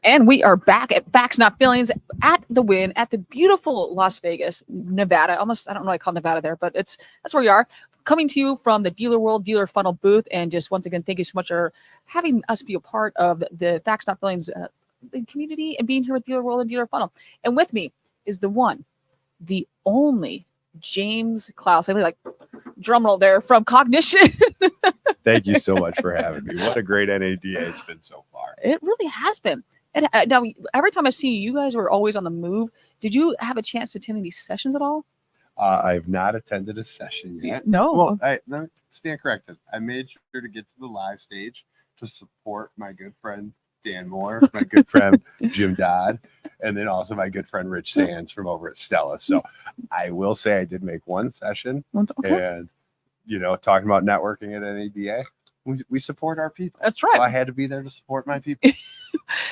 And we are back at Facts Not Feelings at the Win at the beautiful Las Vegas, Nevada. Almost, I don't know what I call Nevada there, but that's where we are. Coming to you from the Dealer World Dealer Funnel booth. And just once again, thank you so much for having us be a part of the Facts Not Feelings community and being here with Dealer World and Dealer Funnel. And with me is the one, the only James Klaus. I like drum roll there from Cognition. Thank you so much for having me. What a great NADA it's been so far. It really has been. And now, every time I've seen you, you guys were always on the move. Did you have a chance to attend any sessions at all? I've not attended a session yet. No. Well, no, stand corrected. I made sure to get to the live stage to support my good friend Dan Moore, my good friend Jim Dodd, and then also my good friend Rich Sands from over at Stella. So I will say I did make one session, and talking about networking at NADA. We support our people. That's right. So I had to be there to support my people.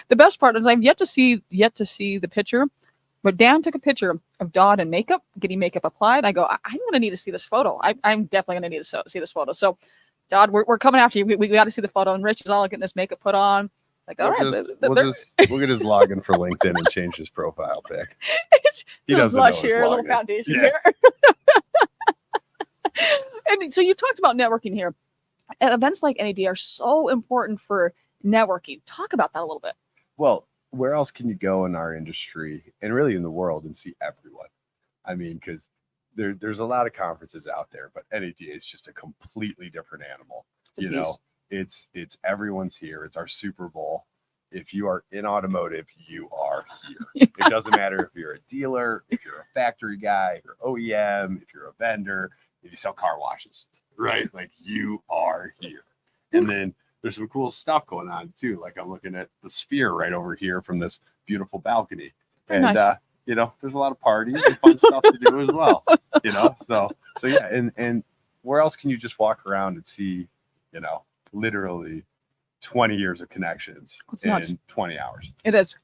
The best part is I've yet to see the picture, but Dan took a picture of Dodd in makeup, getting makeup applied. I go, I'm going to need to see this photo. I'm definitely going to need to see this photo. So, Dodd, we're coming after you. We got to see the photo. And Rich is all getting this makeup put on. Like, all right, we'll get his login for LinkedIn and change his profile pic. He doesn't know his here, a little foundation here. And so you talked about networking here. Events like NAD are so important for networking. Talk about that a little bit. Well, where else can you go in our industry and really in the world and see everyone? I mean, because there's a lot of conferences out there, but NADA is just a completely different animal. It's everyone's here. It's our Super Bowl. If you are in automotive, you are here. It doesn't matter if you're a dealer, if you're a factory guy, if you're OEM, if you're a vendor, if you sell car washes, right? Like, you are here. And then there's some cool stuff going on too. Like, I'm looking at the Sphere right over here from this beautiful balcony. And, nice. There's a lot of parties and fun stuff to do as well, So yeah. And where else can you just walk around and see, literally 20 years of connections in 20 hours? It is.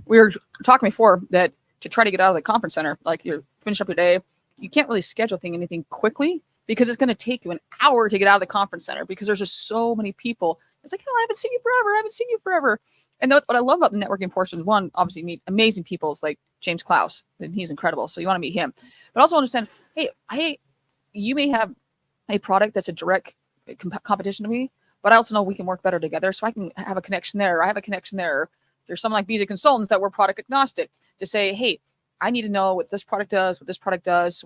We were talking before that to try to get out of the conference center, like you're finish up your day, you can't really schedule anything quickly because it's going to take you an hour to get out of the conference center because there's just so many people. It's like, I haven't seen you forever. And what I love about the networking portion is, one, obviously meet amazing people like James Klaus, and he's incredible. So you want to meet him, but also understand, hey, you may have a product that's a direct competition to me, but I also know we can work better together. So I can have a connection there. Or I have a connection there. There's some like Visa consultants that were product agnostic to say, hey, I need to know what this product does, So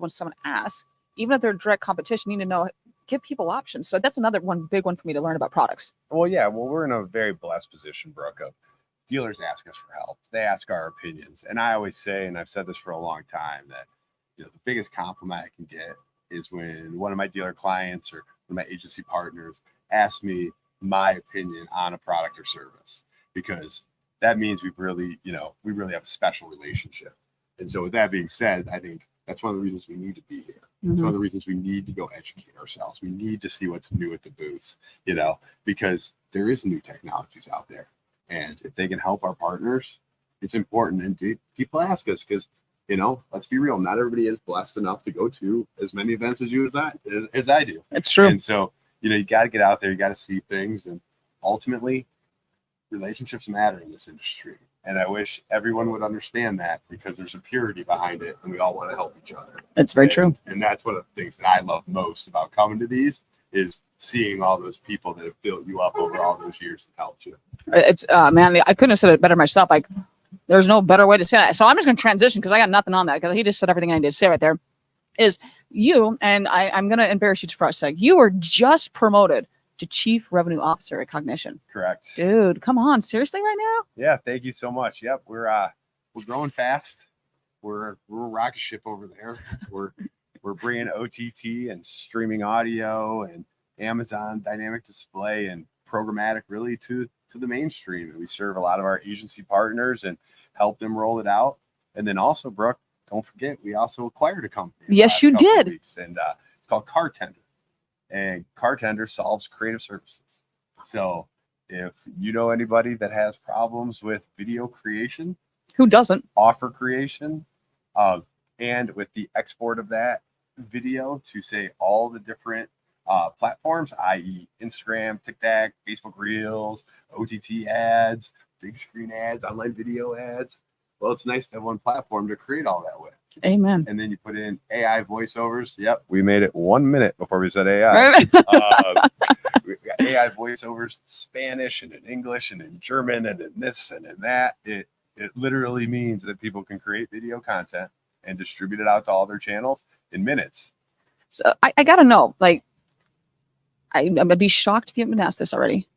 when someone asks, even if they're direct competition, you need to know, give people options. So that's another one big one for me to learn about products. Well, yeah. Well, we're in a very blessed position, Brooke, of dealers ask us for help. They ask our opinions. And I always say, and I've said this for a long time, that the biggest compliment I can get is when one of my dealer clients or one of my agency partners asks me my opinion on a product or service, because that means we really have a special relationship. And so with that being said, I think that's one of the reasons we need to be here. Mm-hmm. It's one of the reasons we need to go educate ourselves. We need to see what's new at the booths, because there is new technologies out there. And if they can help our partners, it's important. And people ask us because, let's be real, not everybody is blessed enough to go to as many events as you as I do. It's true. And so, you got to get out there, you got to see things, and ultimately relationships matter in this industry. And I wish everyone would understand that, because there's a purity behind it and we all want to help each other. It's very true. And that's one of the things that I love most about coming to these is seeing all those people that have built you up over all those years and helped you. It's man, I couldn't have said it better myself. Like, there's no better way to say that. So I'm just going to transition because I got nothing on that, because he just said everything I need to say right there. Is you, and I'm going to embarrass you for a sec. You were just promoted to Chief Revenue Officer at Cognition. Correct. Dude, come on, seriously right now? Yeah, thank you so much. Yep, we're growing fast. We're a rocket ship over there. We're bringing OTT and streaming audio and Amazon dynamic display and programmatic really to the mainstream. And we serve a lot of our agency partners and help them roll it out. And then also, Brooke, don't forget, we also acquired a company. Yes, you did. And it's called Cartender. And Cartender solves creative services. So if you know anybody that has problems with video creation, who doesn't, offer creation, and with the export of that video to say all the different platforms, i.e. Instagram, TikTok, Facebook Reels, OTT ads, big screen ads, online video ads. Well, it's nice to have one platform to create all that with. Amen. And then you put in AI voiceovers. Yep, we made it 1 minute before we said AI. We got AI voiceovers in Spanish and in English and in German and in this and in that. It literally means that people can create video content and distribute it out to all their channels in minutes. So I got to know, like, I'm going to be shocked if you haven't been asked this already.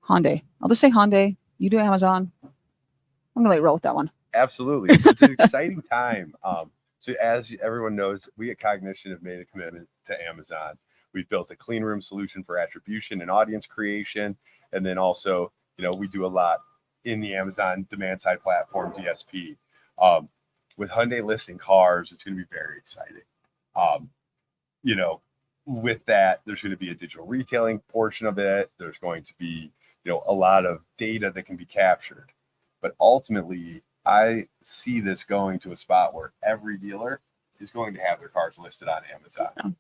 Hyundai. I'll just say Hyundai. You do Amazon. I'm going to let you roll with that one. Absolutely. So it's an exciting time. So as everyone knows, we at Cognition have made a commitment to Amazon. We've built a clean room solution for attribution and audience creation. And then also, we do a lot in the Amazon demand side platform, DSP. With Hyundai listing cars, it's going to be very exciting. With that, there's going to be a digital retailing portion of it. There's going to be, a lot of data that can be captured. But ultimately, I see this going to a spot where every dealer is going to have their cars listed on Amazon.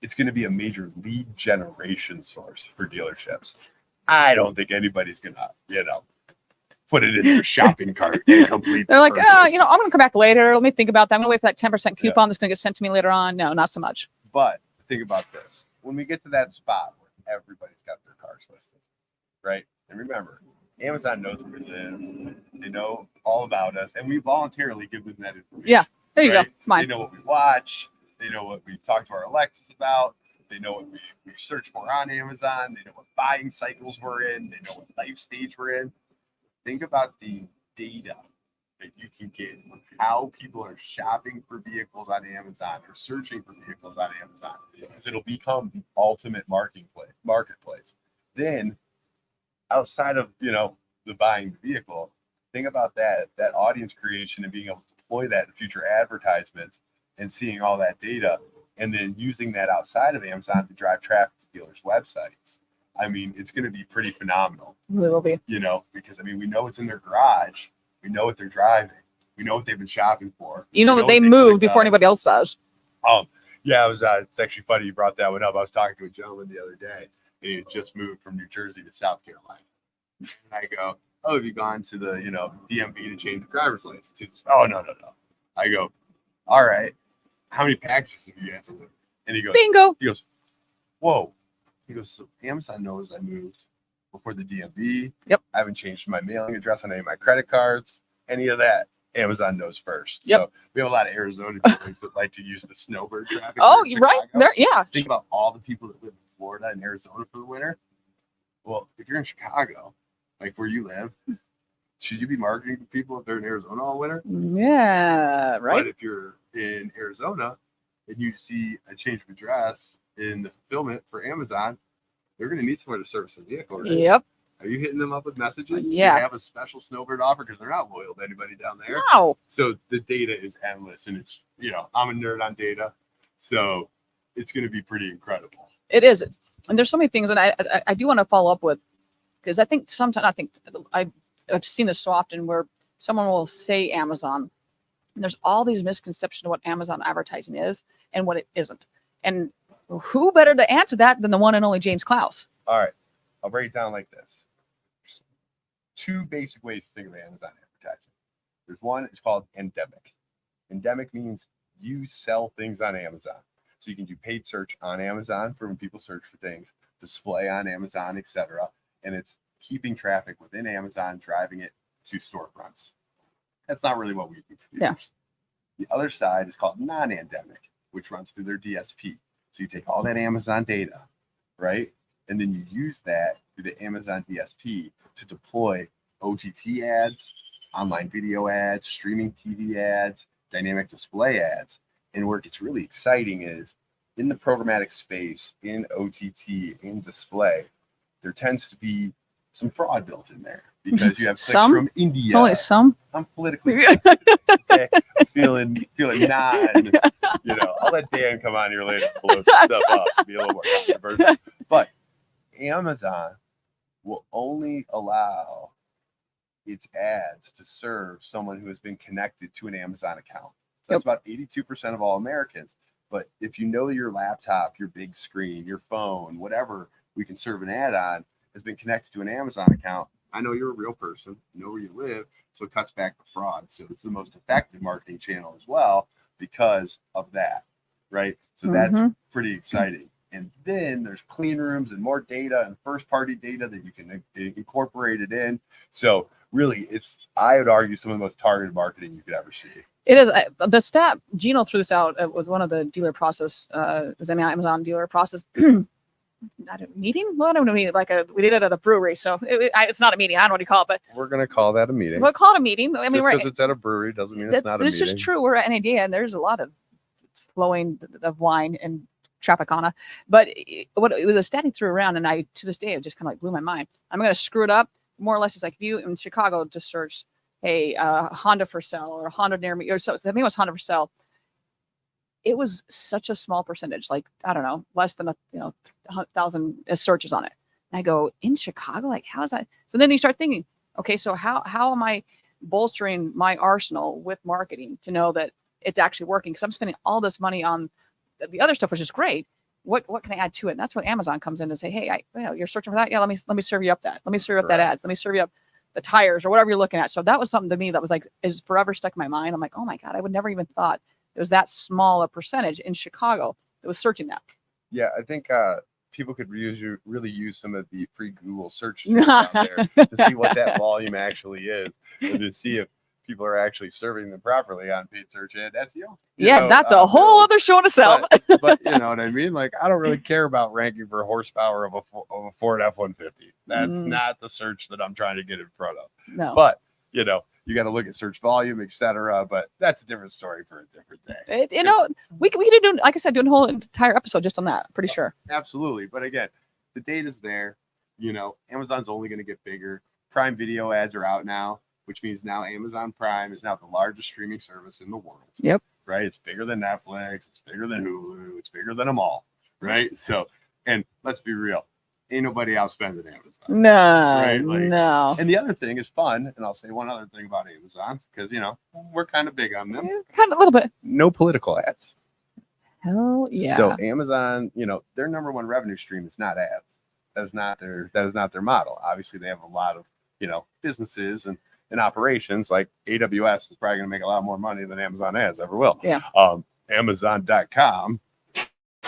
It's going to be a major lead generation source for dealerships. I don't think anybody's going to, put it in their shopping cart and complete. They're like, I'm going to come back later. Let me think about that. I'm going to wait for that 10% coupon that's going to get sent to me later on. No, not so much. But think about this. When we get to that spot where everybody's got their cars listed, right? And remember, Amazon knows where we live. They know all about us, and we voluntarily give them that information. Yeah, there you right? go. It's mine. They know what we watch. They know what we talk to our Alexas about. They know what we search for on Amazon. They know what buying cycles we're in. They know what life stage we're in. Think about the data that you can get on how people are shopping for vehicles on Amazon or searching for vehicles on Amazon, because it'll become the ultimate marketplace. Then, outside of the buying the vehicle, think about that audience creation and being able to deploy that in future advertisements and seeing all that data, and then using that outside of Amazon to drive traffic to dealers' websites. I mean, it's going to be pretty phenomenal. It really will be. Because we know it's in their garage. We know what they're driving. We know what they've been shopping for. That they moved before anybody else does. Yeah, it's actually funny you brought that one up. I was talking to a gentleman the other day, and he had just moved from New Jersey to South Carolina. And I go, "Oh, have you gone to the DMV to change the driver's license?" "Oh, no. I go, "All right. How many packages have you had to deliver?" And he goes, "Bingo." He goes, "Whoa." He goes, "So Amazon knows I moved before the DMV. Yep. I haven't changed my mailing address on any of my credit cards. Any of that, Amazon knows first." Yep. So we have a lot of Arizona dealers that like to use the snowbird traffic. Oh, you're right. There, yeah. Think about all the people that live in Florida and Arizona for the winter. Well, if you're in Chicago, like where you live, should you be marketing to people if they're in Arizona all winter? Yeah, right. But if you're in Arizona and you see a change of address in the fulfillment for Amazon, they're going to need somewhere to service a vehicle, right? Yep. Are you hitting them up with messages? Yeah. Do you have a special snowbird offer because they're not loyal to anybody down there? No. So the data is endless, and it's I'm a nerd on data, so it's going to be pretty incredible. It is, and there's so many things, and I do want to follow up with, because I think sometimes I've seen this so often where someone will say Amazon, and there's all these misconceptions of what Amazon advertising is and what it isn't, and who better to answer that than the one and only James Klaus? All right, I'll break it down like this. There's two basic ways to think of Amazon advertising. There's one, it's called endemic. Endemic means you sell things on Amazon. So you can do paid search on Amazon for when people search for things, display on Amazon, etc. And it's keeping traffic within Amazon, driving it to storefronts. That's not really what we do. Yeah. The other side is called non-endemic, which runs through their DSP. So you take all that Amazon data, right? And then you use that through the Amazon DSP to deploy OTT ads, online video ads, streaming TV ads, dynamic display ads. And where it gets really exciting is in the programmatic space, in OTT, in display, there tends to be some fraud built in there because you have clicks from India. Only some. I'm politically okay. I'm feeling non. I'll let Dan come on here later and blow some stuff up to be a little more controversial. But Amazon will only allow its ads to serve someone who has been connected to an Amazon account. So that's about 82% of all Americans. But if you know your laptop, your big screen, your phone, whatever we can serve an ad on has been connected to an Amazon account, I know you're a real person, know where you live, so it cuts back the fraud. So it's the most effective marketing channel as well because of that, right? So that's pretty exciting. And then there's clean rooms and more data and first-party data that you can incorporate it in. So really, I would argue, some of the most targeted marketing you could ever see. It is. The stat, Gino threw this out with one of the dealer process, was an Amazon dealer process not a meeting. Well, I don't know, we did it at a brewery, so it's not a meeting. I don't know what you call it, but we're gonna call that a meeting. We'll call it a meeting. I mean, just because it's at a brewery doesn't mean it's not a meeting. This is true. We're at NADA, and there's a lot of flowing of wine and Tropicana. But what it was a stat he threw around, and I to this day it just kind of like blew my mind. I'm gonna screw it up. More or less, it's like if you in Chicago just search a Honda for sale or a Honda near me, or so I think it was Honda for sale. It was such a small percentage, like, I don't know, less than 1,000 searches on it. And I go, in Chicago, like, how is that? So then you start thinking, okay, so how am I bolstering my arsenal with marketing to know that it's actually working? Because I'm spending all this money on the other stuff, which is great. What can I add to it? And that's when Amazon comes in to say, hey, you're searching for that? Yeah, let me serve you up that. Let me serve you up that ad. Let me serve you up the tires or whatever you're looking at. So that was something to me that was like, is forever stuck in my mind. I'm like, oh my God, I would never even thought it was that small a percentage in Chicago that was searching that. Yeah, I think people could really use some of the free Google search out there to see what that volume actually is, and to see if people are actually serving them properly on paid search and SEO. That's a whole other show to sell. But you know what I mean? Like, I don't really care about ranking for horsepower of a Ford F-150. That's not the search that I'm trying to get in front of. No. But, you got to look at search volume, etc. But that's a different story for a different day. We could do, like I said, do a whole entire episode just on that. I'm pretty sure. Absolutely. But again, the data's there. Amazon's only going to get bigger. Prime Video ads are out now, which means now Amazon Prime is now the largest streaming service in the world. Yep. Right? It's bigger than Netflix. It's bigger than Hulu. It's bigger than them all. Right? So, and let's be real. Ain't nobody outspending Amazon. No, right? No. And the other thing is fun, and I'll say one other thing about Amazon, because, we're kind of big on them. Kind of a little bit. No political ads. Hell yeah. So Amazon, their number one revenue stream is not ads. That is not their model. Obviously, they have a lot of, businesses and operations. Like AWS is probably going to make a lot more money than Amazon ads ever will. Yeah. Amazon.com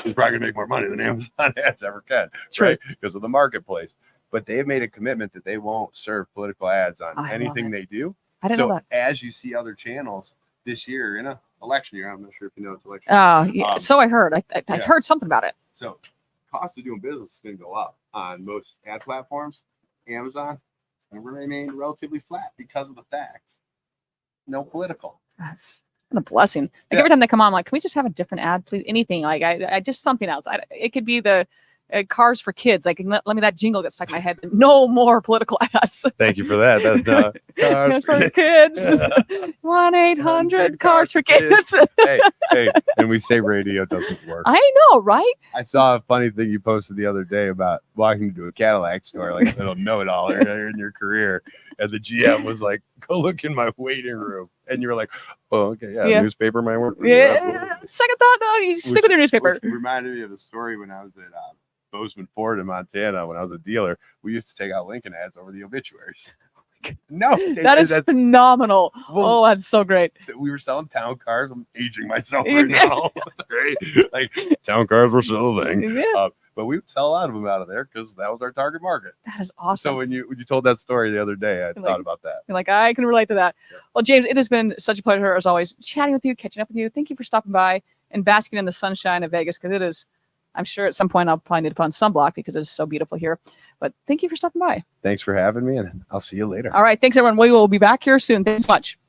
is probably going to make more money than Amazon ads ever can. True. Right? Because of the marketplace. But they've made a commitment that they won't serve political ads on anything they do. I didn't know that. As you see other channels this year in an election year, I'm not sure if you know it's election. Oh, yeah. So I heard. I heard something about it. So cost of doing business is going to go up on most ad platforms. Amazon remained relatively flat because of the fact no political. That's a blessing. Like every time they come on, like, can we just have a different ad, please? Anything, like I just something else. It could be the cars for kids. Like, let me that jingle get stuck in my head. No more political ads. Thank you for that. That's cars for kids. 1-800 cars for kids. hey, and we say radio doesn't work. I know, right? I saw a funny thing you posted the other day about walking into a Cadillac store, like a little know-it-all in your career, and the GM was like, "Go look in my waiting room," and you were like, "Oh, okay, yeah. Newspaper might work." Yeah. Second thought, no, you stick with your newspaper. Which reminded me of a story when I was at Bozeman Ford in Montana. When I was a dealer, we used to take out Lincoln ads over the obituaries. No, that's phenomenal. Well, that's so great. We were selling town cars. I'm aging myself right now. Right? Like, town cars were still a thing. Yeah. But we would sell a lot of them out of there because that was our target market. That is awesome. So when you told that story the other day, I thought about that. You're like, I can relate to that. Yeah. Well, James, it has been such a pleasure as always chatting with you, catching up with you. Thank you for stopping by and basking in the sunshine of Vegas, because it is. I'm sure at some point I'll probably need to put on sunblock because it's so beautiful here. But thank you for stopping by. Thanks for having me, and I'll see you later. All right. Thanks, everyone. We will be back here soon. Thanks so much.